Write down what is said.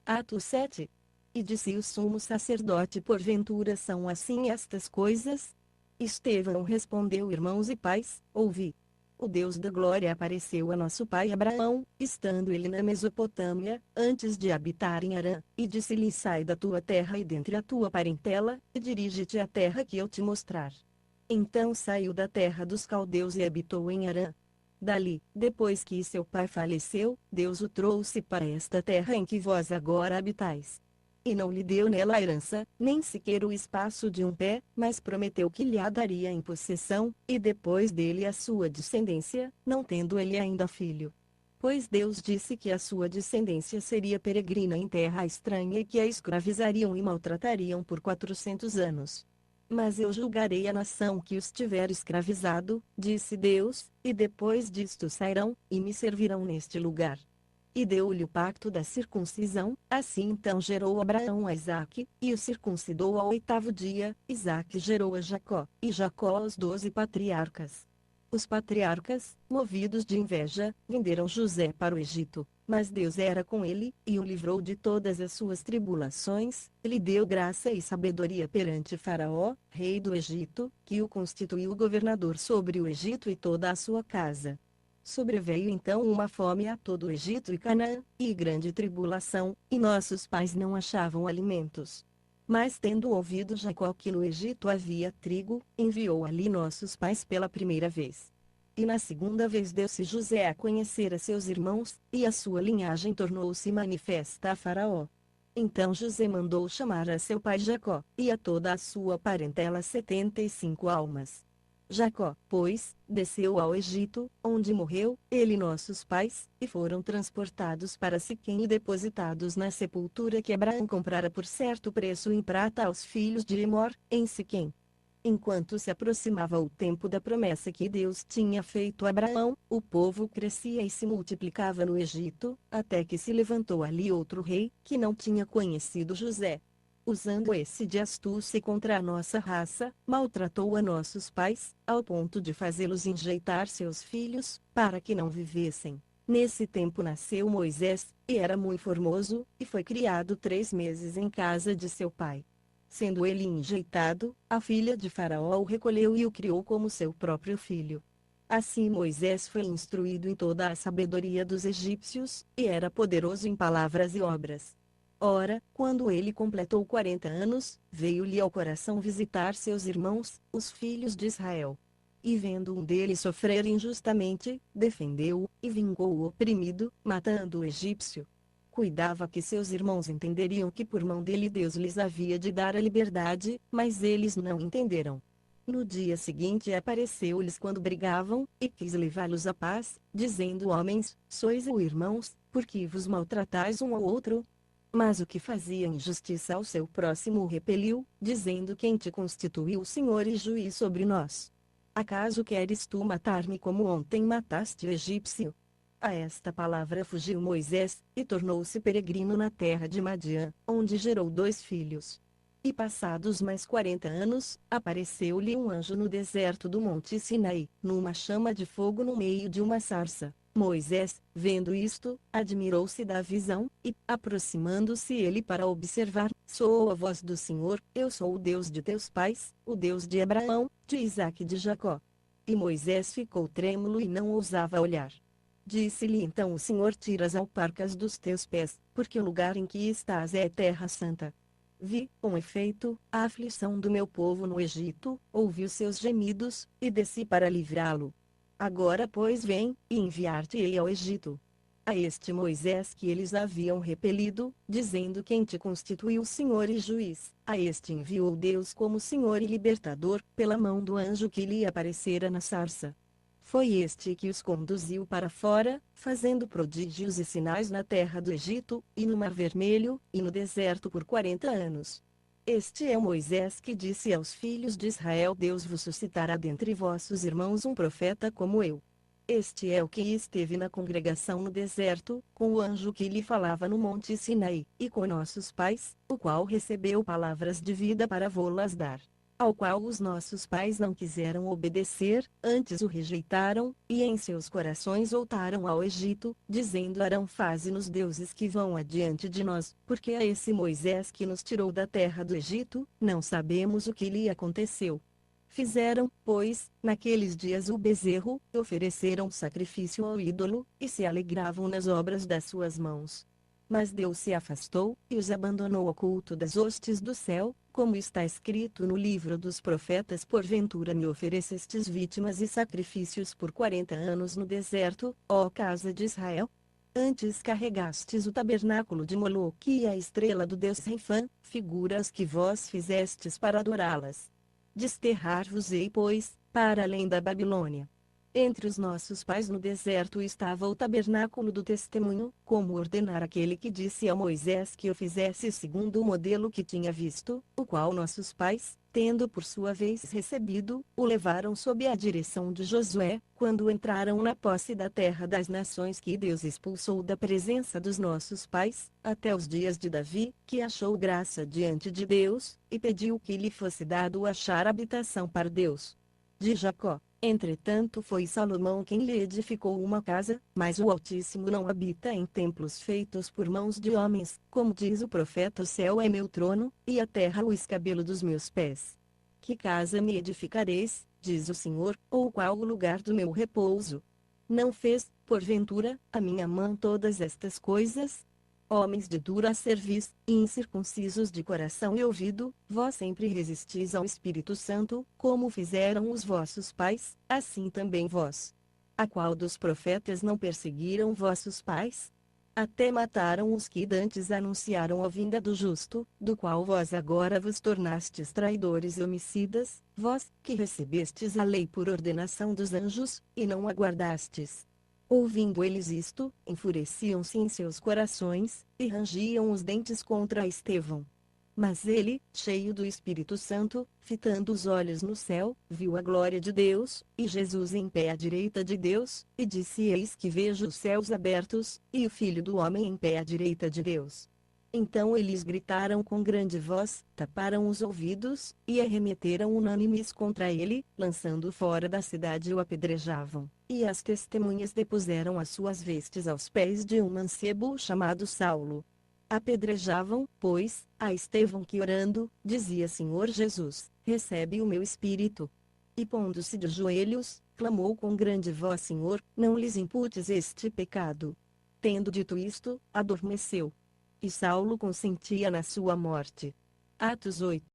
Atos 7. E disse o sumo sacerdote: porventura são assim estas coisas? Estevão respondeu: irmãos e pais, ouvi. O Deus da glória apareceu a nosso pai Abraão, estando ele na Mesopotâmia, antes de habitar em Harã, e disse-lhe: sai da tua terra e dentre a tua parentela, e dirige-te à terra que eu te mostrar. Então saiu da terra dos caldeus e habitou em Harã. Dali, depois que seu pai faleceu, Deus o trouxe para esta terra em que vós agora habitais. E não lhe deu nela a herança, nem sequer o espaço de um pé, mas prometeu que lhe a daria em possessão, e depois dele a sua descendência, não tendo ele ainda filho. Pois Deus disse que a sua descendência seria peregrina em terra estranha e que a escravizariam e maltratariam por 400 anos. Mas eu julgarei a nação que os tiver escravizado, disse Deus, e depois disto sairão, e me servirão neste lugar. E deu-lhe o pacto da circuncisão, assim então gerou Abraão a Isaque, e o circuncidou ao 8º dia. Isaque gerou a Jacó, e Jacó aos 12 patriarcas. Os patriarcas, movidos de inveja, venderam José para o Egito, mas Deus era com ele, e o livrou de todas as suas tribulações, lhe deu graça e sabedoria perante Faraó, rei do Egito, que o constituiu governador sobre o Egito e toda a sua casa. Sobreveio então uma fome a todo o Egito e Canaã, e grande tribulação, e nossos pais não achavam alimentos. Mas tendo ouvido Jacó que no Egito havia trigo, enviou ali nossos pais pela primeira vez. E na segunda vez deu-se José a conhecer a seus irmãos, e a sua linhagem tornou-se manifesta a Faraó. Então José mandou chamar a seu pai Jacó, e a toda a sua parentela 75 almas. Jacó, pois, desceu ao Egito, onde morreu, ele e nossos pais, e foram transportados para Siquém e depositados na sepultura que Abraão comprara por certo preço em prata aos filhos de Emor, em Siquém. Enquanto se aproximava o tempo da promessa que Deus tinha feito a Abraão, o povo crescia e se multiplicava no Egito, até que se levantou ali outro rei, que não tinha conhecido José. Usando esse de astúcia contra a nossa raça, maltratou a nossos pais, ao ponto de fazê-los enjeitar seus filhos, para que não vivessem. Nesse tempo nasceu Moisés, e era muito formoso, e foi criado 3 meses em casa de seu pai. Sendo ele enjeitado, a filha de Faraó o recolheu e o criou como seu próprio filho. Assim Moisés foi instruído em toda a sabedoria dos egípcios, e era poderoso em palavras e obras. Ora, quando ele completou 40 anos, veio-lhe ao coração visitar seus irmãos, os filhos de Israel. E vendo um deles sofrer injustamente, defendeu-o, e vingou o oprimido, matando o egípcio. Cuidava que seus irmãos entenderiam que por mão dele Deus lhes havia de dar a liberdade, mas eles não entenderam. No dia seguinte apareceu-lhes quando brigavam, e quis levá-los à paz, dizendo: homens, sois irmãos, por que vos maltratais um ao outro? Mas o que fazia injustiça ao seu próximo o repeliu, dizendo: quem te constituiu senhor e juiz sobre nós? Acaso queres tu matar-me como ontem mataste o egípcio? A esta palavra fugiu Moisés, e tornou-se peregrino na terra de Madiã, onde gerou 2 filhos. E passados mais 40 anos, apareceu-lhe um anjo no deserto do monte Sinaí, numa chama de fogo no meio de uma sarça. Moisés, vendo isto, admirou-se da visão, e, aproximando-se ele para observar, soou a voz do Senhor: eu sou o Deus de teus pais, o Deus de Abraão, de Isaque e de Jacó. E Moisés ficou trêmulo e não ousava olhar. Disse-lhe então o Senhor: tira as alparcas dos teus pés, porque o lugar em que estás é terra santa. Vi, com efeito, a aflição do meu povo no Egito, ouvi os seus gemidos, e desci para livrá-lo. Agora pois vem, e enviar-te-ei ao Egito. A este Moisés que eles haviam repelido, dizendo: quem te constituiu senhor e juiz, a este enviou Deus como senhor e libertador, pela mão do anjo que lhe aparecera na sarça. Foi este que os conduziu para fora, fazendo prodígios e sinais na terra do Egito, e no Mar Vermelho, e no deserto por 40 anos. Este é Moisés que disse aos filhos de Israel: Deus vos suscitará dentre vossos irmãos um profeta como eu. Este é o que esteve na congregação no deserto, com o anjo que lhe falava no monte Sinaí, e com nossos pais, o qual recebeu palavras de vida para vô-las dar. ao qual os nossos pais não quiseram obedecer, antes o rejeitaram, e em seus corações voltaram ao Egito, dizendo: Arão, faze-nos deuses que vão adiante de nós, porque a esse Moisés que nos tirou da terra do Egito, não sabemos o que lhe aconteceu. Fizeram, pois, naqueles dias o bezerro, ofereceram sacrifício ao ídolo, e se alegravam nas obras das suas mãos. Mas Deus se afastou, e os abandonou ao culto das hostes do céu, como está escrito no livro dos profetas: Porventura me oferecestes vítimas e sacrifícios por 40 anos no deserto, ó casa de Israel? Antes carregastes o tabernáculo de Moloque e a estrela do deus Renfã, figuras que vós fizestes para adorá-las. Desterrar-vos-ei, pois, para além da Babilônia. Entre os nossos pais no deserto estava o tabernáculo do testemunho, como ordenara aquele que disse a Moisés que o fizesse segundo o modelo que tinha visto, o qual nossos pais, tendo por sua vez recebido, o levaram sob a direção de Josué, quando entraram na posse da terra das nações que Deus expulsou da presença dos nossos pais, até os dias de Davi, que achou graça diante de Deus, e pediu que lhe fosse dado achar habitação para Deus. De Jacó, entretanto, foi Salomão quem lhe edificou uma casa, mas o Altíssimo não habita em templos feitos por mãos de homens, como diz o profeta: O céu é meu trono, e a terra o escabelo dos meus pés. Que casa me edificareis, diz o Senhor, ou qual o lugar do meu repouso? Não fez, porventura, a minha mão todas estas coisas? Homens de dura cerviz, incircuncisos de coração e ouvido, vós sempre resistis ao Espírito Santo, como fizeram os vossos pais, assim também vós. A qual dos profetas não perseguiram vossos pais? Até mataram os que dantes anunciaram a vinda do justo, do qual vós agora vos tornastes traidores e homicidas, vós, que recebestes a lei por ordenação dos anjos, e não a guardastes. Ouvindo eles isto, enfureciam-se em seus corações, e rangiam os dentes contra Estevão. Mas ele, cheio do Espírito Santo, fitando os olhos no céu, viu a glória de Deus, e Jesus em pé à direita de Deus, e disse: Eis que vejo os céus abertos, e o Filho do Homem em pé à direita de Deus. Então eles gritaram com grande voz, taparam os ouvidos, e arremeteram unânimes contra ele, lançando fora da cidade o apedrejavam. E as testemunhas depuseram as suas vestes aos pés de um mancebo chamado Saulo. Apedrejavam, pois, a Estevão, que orando, dizia: Senhor Jesus, recebe o meu espírito. E pondo-se de joelhos, clamou com grande voz: Senhor, não lhes imputes este pecado. Tendo dito isto, adormeceu. E Saulo consentia na sua morte. Atos 8.